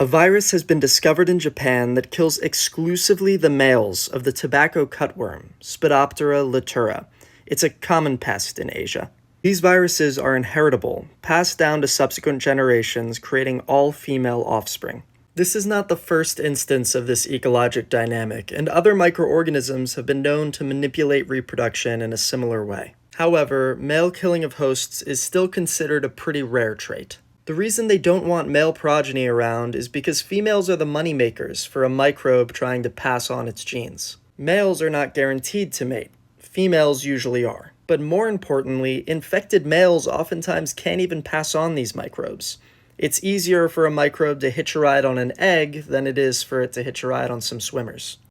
A virus has been discovered in Japan that kills exclusively the males of the tobacco cutworm, Spodoptera litura. It's a common pest in Asia. These viruses are inheritable, passed down to subsequent generations, creating all-female offspring. This is not the first instance of this ecologic dynamic, and other microorganisms have been known to manipulate reproduction in a similar way. However, male killing of hosts is still considered a pretty rare trait. The reason they don't want male progeny around is because females are the moneymakers for a microbe trying to pass on its genes. Males are not guaranteed to mate. Females usually are. But more importantly, infected males oftentimes can't even pass on these microbes. It's easier for a microbe to hitch a ride on an egg than it is for it to hitch a ride on some swimmers.